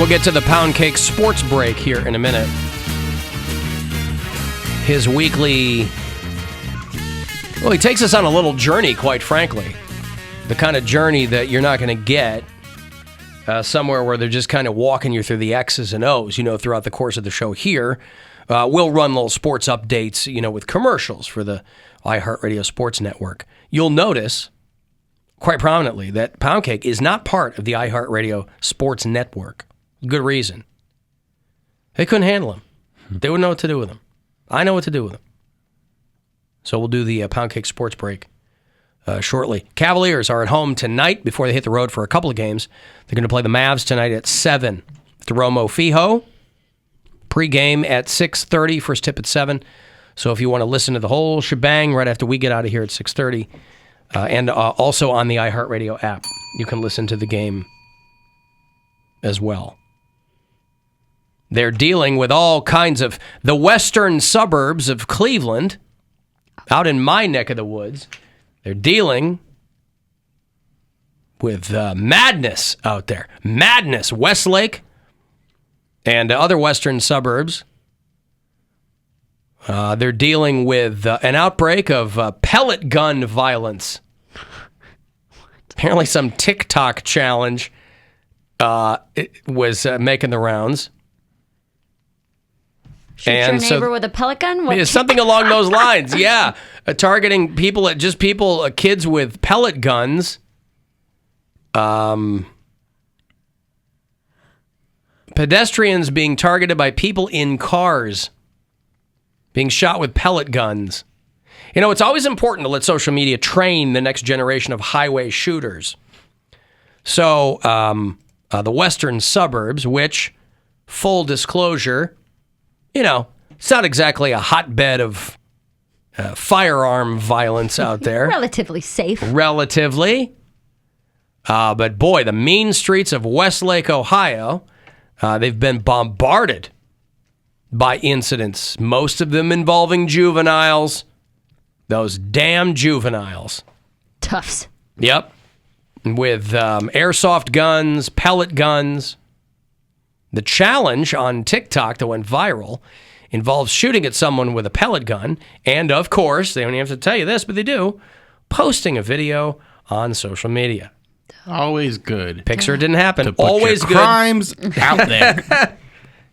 We'll get to the Poundcake sports break here in a minute. His weekly... Well, he takes us on a little journey, quite frankly. The kind of journey that you're not going to get somewhere where they're just kind of walking you through the X's and O's, throughout the course of the show here. We'll run little sports updates, with commercials for the iHeartRadio Sports Network. You'll notice quite prominently that Poundcake is not part of the iHeartRadio Sports Network. Good reason. They couldn't handle him. They wouldn't know what to do with him. I know what to do with him. So we'll do the Poundcake sports break shortly. Cavaliers are at home tonight before they hit the road for a couple of games. They're going to play the Mavs tonight at 7 at the Romo Fijo. Pre-game at 6:30, first tip at 7. So if you want to listen to the whole shebang right after we get out of here at 6:30, and also on the iHeartRadio app, you can listen to the game as well. They're dealing with all kinds of the western suburbs of Cleveland, out in my neck of the woods. They're dealing with madness out there. Madness. Westlake and other western suburbs. They're dealing with an outbreak of pellet gun violence. Apparently some TikTok challenge was making the rounds. Shoot your neighbor with a pellet gun? Something along those lines, yeah. Targeting kids with pellet guns. Pedestrians being targeted by people in cars. Being shot with pellet guns. It's always important to let social media train the next generation of highway shooters. So, the western suburbs, which, full disclosure, it's not exactly a hotbed of firearm violence out there. Relatively safe. Relatively. But boy, the mean streets of Westlake, Ohio, they've been bombarded by incidents, most of them involving juveniles. Those damn juveniles. Toughs. Yep. With airsoft guns, pellet guns. The challenge on TikTok that went viral involves shooting at someone with a pellet gun and, of course, they don't even have to tell you this, but they do, posting a video on social media. Always good. Picture didn't happen. To put Always your good. Crimes out there.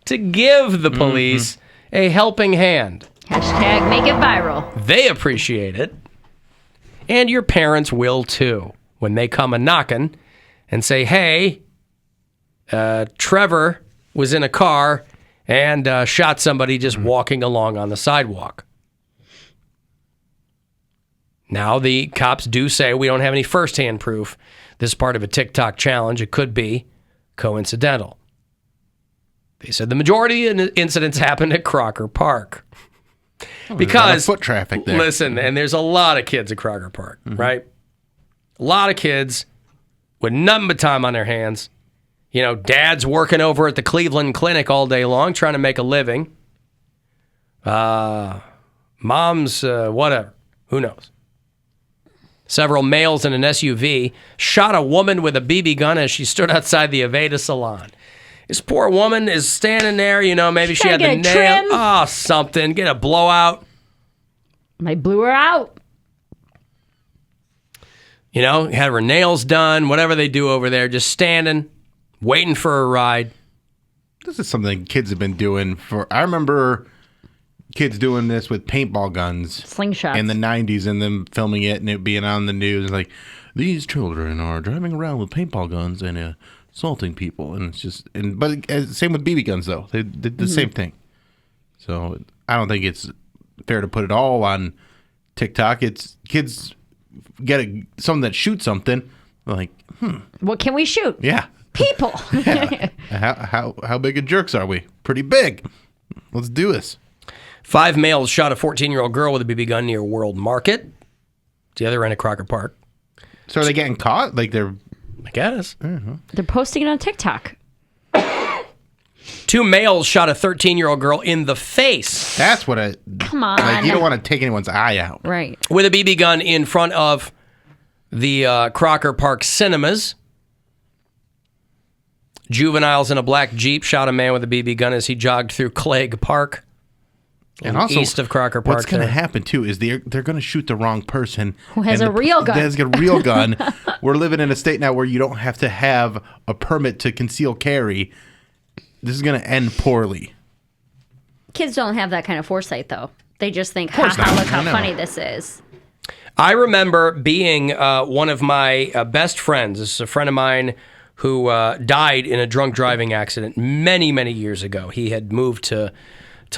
To give the police a helping hand. Hashtag make it viral. They appreciate it. And your parents will too. When they come a-knocking and say, hey, Trevor was in a car and shot somebody just walking along on the sidewalk. Now, the cops do say we don't have any firsthand proof this is part of a TikTok challenge. It could be coincidental. They said the majority of incidents happened at Crocker Park. Because foot traffic there. Listen, and there's a lot of kids at Crocker Park, right? A lot of kids with nothing but time on their hands. Dad's working over at the Cleveland Clinic all day long trying to make a living. Mom's, whatever. Who knows? Several males in an SUV shot a woman with a BB gun as she stood outside the Aveda salon. This poor woman is standing there, maybe she had the nail. Oh, something. Get a blowout. I blew her out. Had her nails done, whatever they do over there, just standing, waiting for a ride. This is something kids have been doing I remember kids doing this with paintball guns. Slingshots. In the 90s and them filming it and it being on the news. Like, these children are driving around with paintball guns and assaulting people. And it's just, but same with BB guns, though. They did the same thing. So I don't think it's fair to put it all on TikTok. It's kids get something that shoots something. Like, what can we shoot? Yeah. People. Yeah. How big of jerks are we? Pretty big. Let's do this. 5 males shot a 14-year-old girl with a BB gun near World Market. The other end of Crocker Park. So are they getting caught? Like they're... I guess. They're posting it on TikTok. 2 males shot a 13-year-old girl in the face. That's what Come on. Like, you don't want to take anyone's eye out. Right. With a BB gun in front of the Crocker Park cinemas. Juveniles in a black Jeep shot a man with a BB gun as he jogged through Clegg Park. And also, east of Crocker Park. What's going to happen, too, is they're going to shoot the wrong person. Who has a real gun. Has a real gun. We're living in a state now where you don't have to have a permit to conceal carry. This is going to end poorly. Kids don't have that kind of foresight, though. They just think, ha ha, look how funny this is. I remember being one of my best friends. This is a friend of mine who died in a drunk driving accident many, many years ago. He had moved to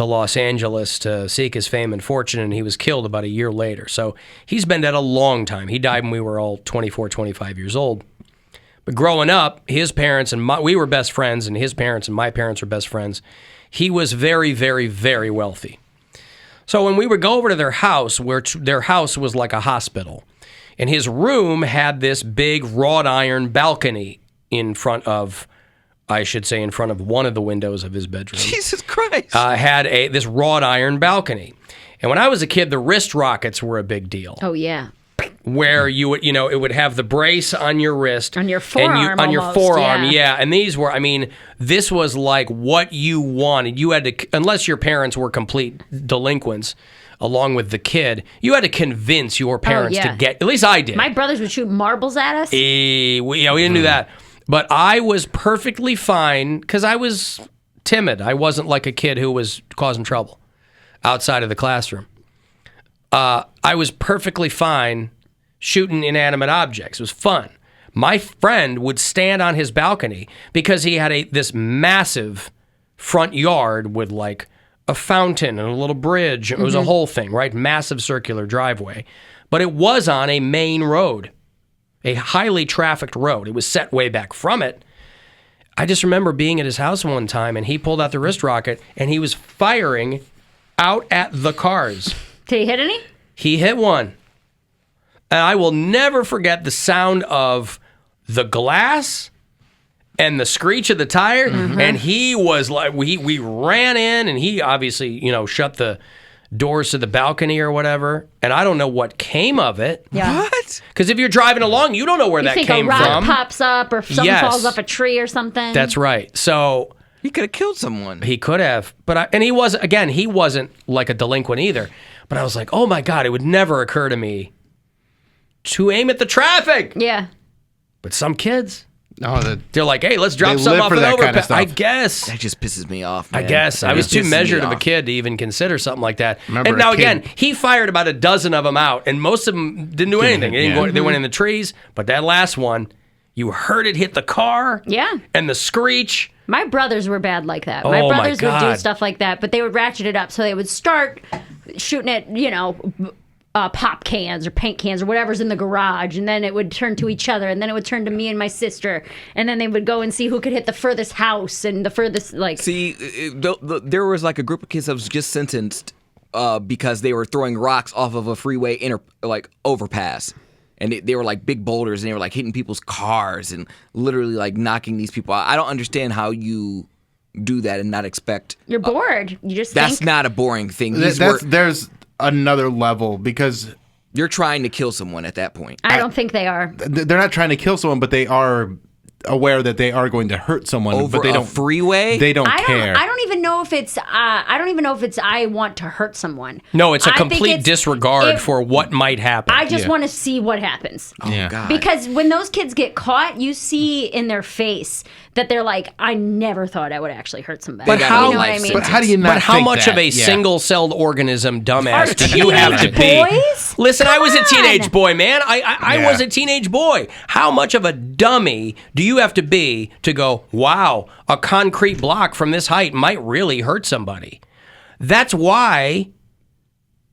Los Angeles to seek his fame and fortune, and he was killed about a year later. So he's been dead a long time. He died when we were all 24, 25 years old. But growing up, his parents and we were best friends, and his parents and my parents were best friends. He was very, very, very wealthy. So when we would go over to their house, their house was like a hospital, and his room had this big wrought iron balcony in front of one of the windows of his bedroom. Jesus Christ. Had this wrought iron balcony. And when I was a kid, the wrist rockets were a big deal. Oh, yeah. Where you would, it would have the brace on your wrist. On your forearm on your almost, forearm, yeah. And these were, this was like what you wanted. You had to, unless your parents were complete delinquents, along with the kid, you had to convince your parents to get, at least I did. My brothers would shoot marbles at us. We didn't do that. But I was perfectly fine because I was timid. I wasn't like a kid who was causing trouble outside of the classroom. I was perfectly fine shooting inanimate objects. It was fun. My friend would stand on his balcony because he had this massive front yard with like a fountain and a little bridge. It was a whole thing, right? Massive circular driveway. But it was on a main road. A highly trafficked road. It was set way back from it. I just remember being at his house one time, and he pulled out the wrist rocket, and he was firing out at the cars. Did he hit any? He hit one. And I will never forget the sound of the glass and the screech of the tire. And he was like, we ran in, and he obviously, shut the doors to the balcony or whatever, and I don't know what came of it. Yeah. What? Because if you're driving along, you don't know where that came from. You think a rock pops up or something falls off a tree or something. That's right. So He could have killed someone. he could have, and he wasn't like a delinquent either. But I was like, oh my God, it would never occur to me to aim at the traffic. Yeah. But some kids, No, they're like, hey, let's drop They some live off for an that kind of overpass. stuff. I guess. That just pisses me off, I man. guess. I It was too pisses me measured of a off. kid to even consider something like that. Remember And now, a kid- again, he fired about a dozen of them out, and most of them didn't do anything. They went in the trees, but that last one, you heard it hit the car. Yeah. And the screech. My brothers were bad like that. Oh, My my brothers would do God. stuff like that, but they would ratchet it up. So they would start shooting at, pop cans or paint cans or whatever's in the garage, and then it would turn to each other, and then it would turn to me and my sister, and then they would go and see who could hit the furthest house and the furthest, like... See, there was like a group of kids that was just sentenced because they were throwing rocks off of a freeway overpass. And they were like big boulders, and they were like hitting people's cars and literally like knocking these people out. I don't understand how you do that and not expect... You're bored. You just That's think... not a boring thing. there's another level because You're trying to kill someone at that point. I don't think they are. they're not trying to kill someone, but they are aware that they are going to hurt someone. Over but they a don't freeway? They don't care. I don't even know if it's. I don't even know if it's. I want to hurt someone. No, it's a I think complete it's- disregard if- for what might happen. I just Yeah. want to see what happens. Oh, Yeah. God. Because when those kids get caught, you see in their face that they're like, I never thought I would actually hurt somebody. But how- you know what I life mean? But how do you not But how think much that? of a Yeah. single-celled organism dumbass Are do you have to teenage be? boys? Listen, I was a Come teenage on. boy, man. I Yeah. was a teenage boy. How much of a dummy do you have to be to go, wow, a concrete block from this height might really hurt somebody? That's why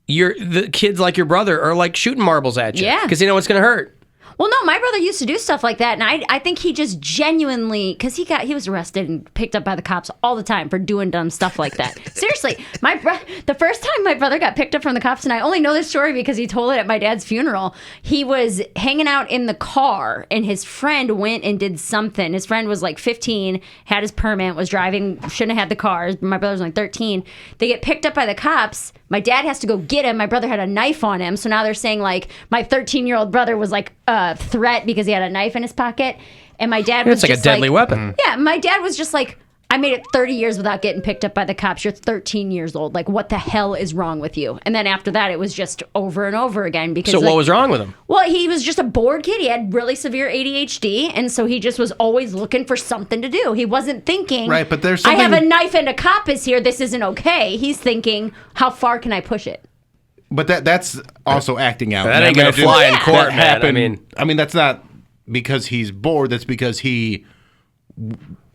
the kids like your brother are like shooting marbles at you. Yeah. Because they know it's going to hurt. Well, no, my brother used to do stuff like that, and I think he just genuinely, because he was arrested and picked up by the cops all the time for doing dumb stuff like that. Seriously, the first time my brother got picked up from the cops, and I only know this story because he told it at my dad's funeral. He was hanging out in the car, and his friend went and did something. His friend was like 15, had his permit, was driving, shouldn't have had the car. My brother's like 13. They get picked up by the cops. My dad has to go get him. My brother had a knife on him, so now they're saying like my 13-year-old brother was like a threat because he had a knife in his pocket. And my dad was It's like a just deadly weapon. Yeah, my dad was just like, I made it 30 years without getting picked up by the cops. You're 13 years old. Like, what the hell is wrong with you? And then after that, it was just over and over again. Because So what was wrong with him? Well, he was just a bored kid. He had really severe ADHD, and so he just was always looking for something to do. He wasn't thinking, Right, but there's I have a something- knife and a cop is here. This isn't okay. He's thinking, how far can I push it? But that's also acting out. That And ain't I gonna imagine fly in that court, man. happened- I mean, that's not because he's bored. That's because he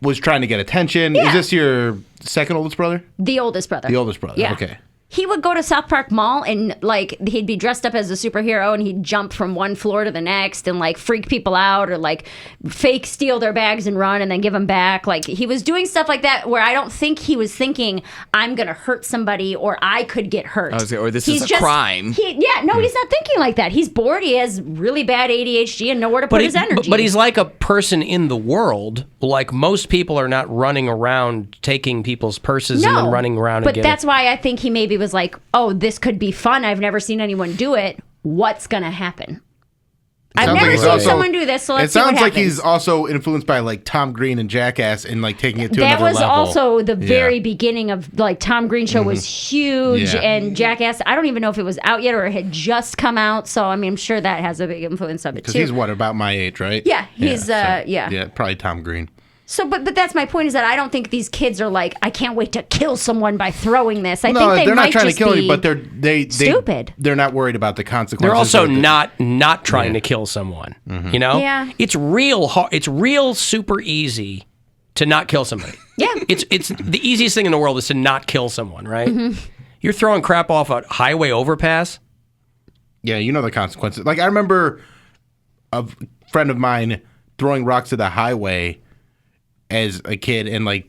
was trying to get attention. Yeah. Is this your second oldest brother? The oldest brother. The oldest brother. Yeah. Okay. He would go to South Park Mall and like he'd be dressed up as a superhero and he'd jump from one floor to the next and like freak people out or like fake steal their bags and run and then give them back. Like he was doing stuff like that where I don't think he was thinking I'm gonna hurt somebody or I could get hurt. Or this is a crime. He's not thinking like that. He's bored. He has really bad ADHD and nowhere to put his energy. But he's like a person in the world. Like most people are not running around taking people's purses and then running around and but getting. that's why I think he maybe was like, oh, this could be fun. I've never seen anyone do it. What's going to happen? I've Sounds never like seen he's someone do this, so let's it see what sounds like happens. he's also influenced by like Tom Green and Jackass and like taking it to That another was level. also the very beginning of like Tom Green show was huge Yeah. and Jackass. I don't even know if it was out yet or it had just come out. So I mean, I'm sure that has a big influence of it Because too. he's what, about my age, right? Yeah, he's, so, yeah. Yeah, probably Tom Green. So, but that's my point is that I don't think these kids are like, I can't wait to kill someone by throwing this. I No, think they they're might not trying to just kill be you, but they stupid. They're not worried about the consequences. They're also of the- not trying to kill someone. You know? Yeah. It's real hard. It's real super easy to not kill somebody. Yeah. It's the easiest thing in the world is to not kill someone, right? You're throwing crap off a highway overpass. Yeah, you know the consequences. Like I remember a friend of mine throwing rocks at the highway as a kid, and like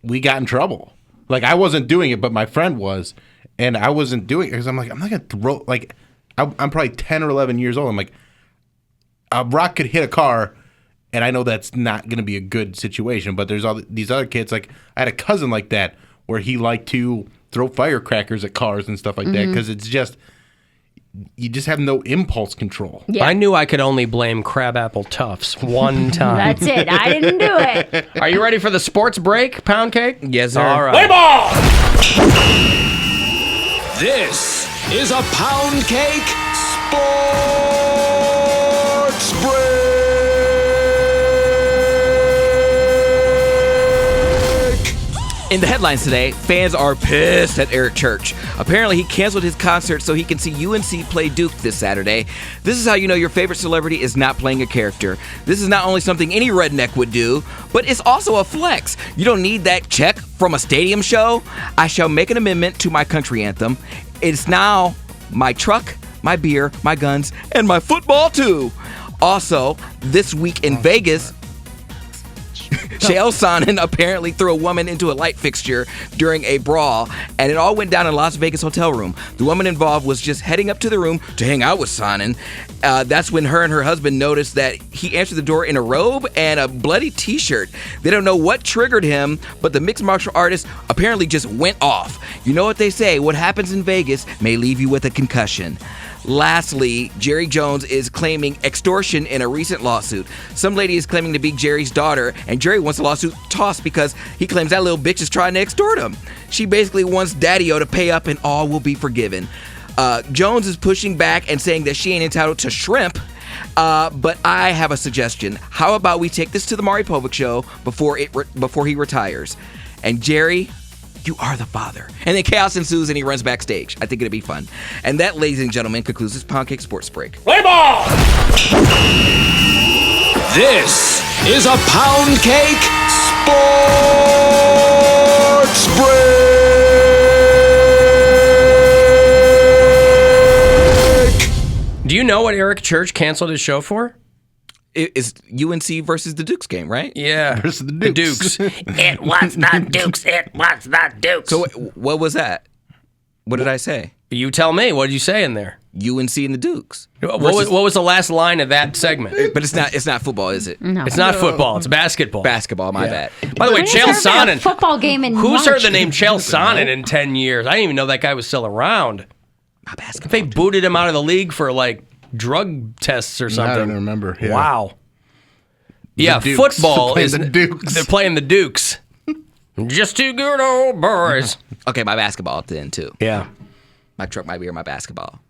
we got in trouble. Like I wasn't doing it, but my friend was, and I wasn't doing it because I'm like, I'm not gonna throw. Like I'm probably 10 or 11 years old. I'm like, a rock could hit a car, and I know that's not gonna be a good situation. But there's all these other kids. Like I had a cousin like that where he liked to throw firecrackers at cars and stuff like that because it's just. You just have no impulse control. Yeah. I knew I could only blame crabapple tufts one time. That's it. I didn't do it. Are you ready for the sports break, Poundcake? Yes, sir. All right. Play ball! This is a Poundcake Sports Break. In the headlines today, fans are pissed at Eric Church. Apparently, he canceled his concert so he can see UNC play Duke this Saturday. This is how you know your favorite celebrity is not playing a character. This is not only something any redneck would do, but it's also a flex. You don't need that check from a stadium show. I shall make an amendment to my country anthem. It's now my truck, my beer, my guns, and my football too. Also, this week in Vegas, Chael Sonnen apparently threw a woman into a light fixture during a brawl, and it all went down in a Las Vegas hotel room. The woman involved was just heading up to the room to hang out with Sonnen. That's when her and her husband noticed that he answered the door in a robe and a bloody t-shirt. They don't know what triggered him, but the mixed martial artist apparently just went off. You know what they say, what happens in Vegas may leave you with a concussion. Lastly, Jerry Jones is claiming extortion in a recent lawsuit. Some lady is claiming to be Jerry's daughter, and Jerry wants the lawsuit tossed because he claims that little bitch is trying to extort him. She basically wants Daddy-O to pay up and all will be forgiven. Jones is pushing back and saying that she ain't entitled to shrimp, but I have a suggestion. How about we take this to the Maury Povich show before he retires? And Jerry, you are the father. And then chaos ensues and he runs backstage. I think it'd be fun. And that, ladies and gentlemen, concludes this Poundcake Sports Break. Play ball! This is a Poundcake Sports Break. Do you know what Eric Church canceled his show for? It's UNC versus the Dukes game, right? Yeah. Versus the The Dukes. Dukes. It was the Dukes. It was the Dukes. So what was that? What did I say? You tell me. What did you say in there? UNC and the Dukes. What Versus- was the last line of that segment? But it's not football, is it? No. It's not football. It's basketball. Basketball, my bad. By the way, When Chael has there been a Sonnen. football game in Who's March? heard the name Chael Sonnen in 10 years? I didn't even know that guy was still around. My basketball. They booted him out of the league for like drug tests or something. I don't remember. Yeah. Wow. Yeah, Dukes. football They're is playing the Dukes. They're playing the Dukes. Just two good old boys. Okay, my basketball then too. Yeah. My truck, my beer, my basketball.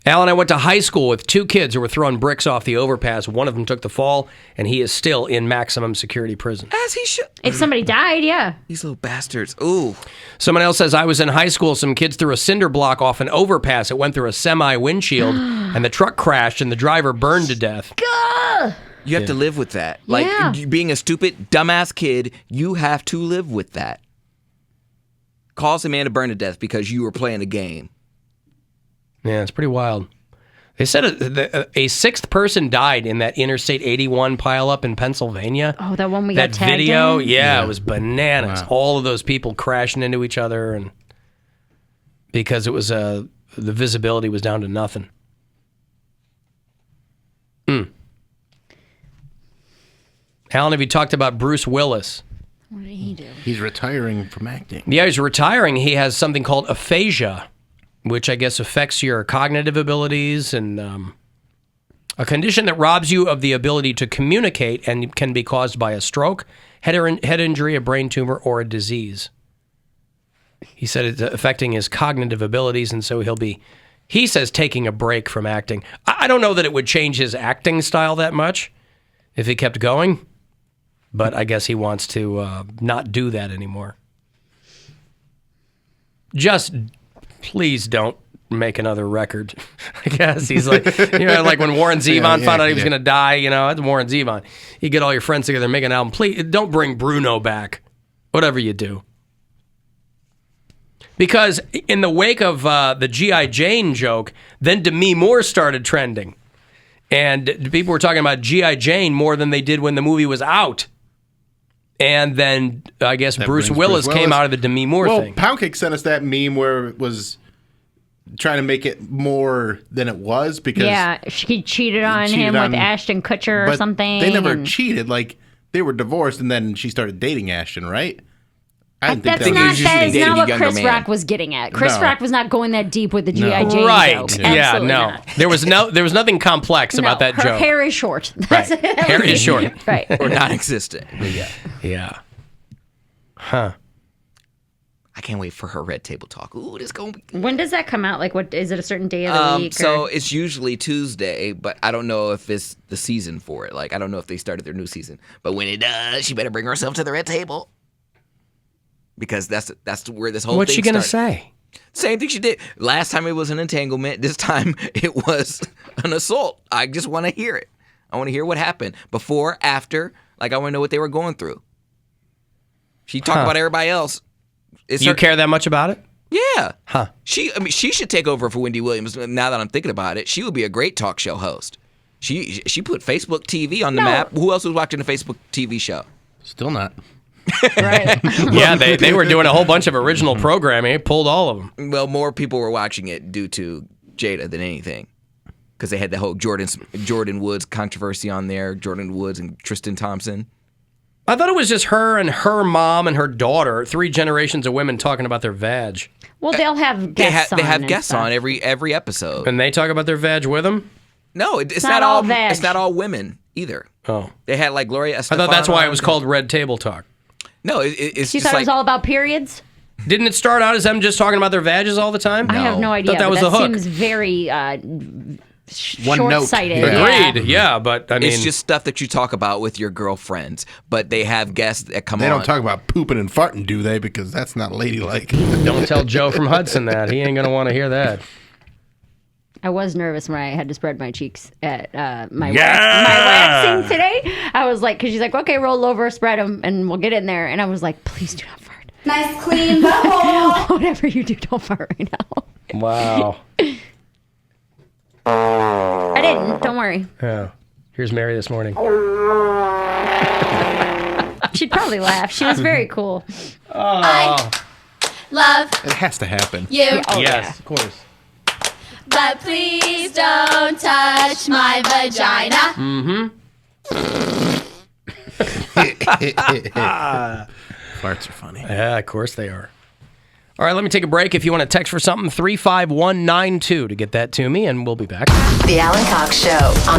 Alan, I went to high school with two kids who were throwing bricks off the overpass. One of them took the fall, and he is still in maximum security prison. As he should. If somebody died, yeah. These little bastards. Ooh. Someone else says, I was in high school. Some kids threw a cinder block off an overpass. It went through a semi-windshield, and the truck crashed, and the driver burned to death. Gah! You have to live with that. Like, Yeah. being a stupid, dumbass kid, you have to live with that. Cause a man to burn to death because you were playing a game. Yeah, it's pretty wild. They said a sixth person died in that Interstate 81 pileup in Pennsylvania. Oh, that one we That got tagged video, in? yeah, it was bananas. Wow. All of those people crashing into each other, and because it was the visibility was down to nothing. Alan, have you talked about Bruce Willis? What did he do? He's retiring from acting. Yeah, he's retiring. He has something called aphasia, which I guess affects your cognitive abilities, and a condition that robs you of the ability to communicate and can be caused by a stroke, head injury, a brain tumor, or a disease. He said it's affecting his cognitive abilities, and so he says, taking a break from acting. I don't know that it would change his acting style that much if he kept going, but I guess he wants to not do that anymore. Just please don't make another record. I guess he's like, like when Warren Zevon found out he was going to die, it's Warren Zevon. You get all your friends together and make an album. Please don't bring Bruno back, whatever you do. Because in the wake of the G.I. Jane joke, then Demi Moore started trending. And people were talking about G.I. Jane more than they did when the movie was out. And then I guess Bruce Willis came out of the Demi Moore thing. Poundcake sent us that meme where it was trying to make it more than it was because she cheated on him with Ashton Kutcher or something. They never cheated. Like, they were divorced, and then she started dating Ashton, right? That is not what Chris Rock was getting at. Chris Rock was not going that deep with the G.I. Jane joke. Yeah, Absolutely no. not. There was nothing complex about that her joke. hair is short. Right. Hair is short. Right. Or non-existent. But yeah. Yeah. Huh. I can't wait for her Red Table Talk. Ooh, this going to be... When does that come out? Like, what is it? A certain day of the week? So it's usually Tuesday, but I don't know if it's the season for it. Like, I don't know if they started their new season. But when it does, she better bring herself to the Red Table. Because that's where this whole What's thing she gonna started. say? Same thing she did. Last time it was an entanglement. This time it was an assault. I just want to hear it. I want to hear what happened. Before, after. Like, I want to know what they were going through. She talked about everybody else. You care that much about it? Yeah. Huh. She should take over for Wendy Williams. Now that I'm thinking about it, she would be a great talk show host. She put Facebook TV on the map. Who else was watching the Facebook TV show? Still not. Right. Yeah, they were doing a whole bunch of original programming. It pulled all of them. Well, more people were watching it due to Jada than anything. Because they had the whole Jordan Woods controversy on there. Jordan Woods and Tristan Thompson. I thought it was just her and her mom and her daughter, 3 generations of women talking about their vag. Well, they'll have guests on. They have and guests stuff. on every episode. And they talk about their vag with them? No, it's not all veg. It's not all women either. Oh. They had like Gloria Estefan. I thought that's why it on. was called Red Table Talk. No, it's She just thought like it was all about periods? Didn't it start out as them just talking about their vages all the time? I have no idea. Thought that but was that the hook. seems very One note. short-sighted. Yeah. Agreed. Yeah, but I mean, it's just stuff that you talk about with your girlfriends. But they have guests that come on. They don't talk about pooping and farting, do they? Because that's not ladylike. don't tell Joe from Hudson that. He ain't gonna want to hear that. I was nervous when I had to spread my cheeks at my waxing today. I was like, because she's like, okay, roll over, spread them, and we'll get in there. And I was like, please do not fart. Nice clean butthole. Whatever you do, don't fart right now. Wow. I didn't. Don't worry. Yeah. Here's Mary this morning. She'd probably laugh. She was very cool. I love It has to happen. you, Yes, of course. but please don't touch my vagina. Farts are funny. Yeah, of course they are. All right, let me take a break. If you want to text for something, 35192 to get that to me, and we'll be back. The Alan Cox Show on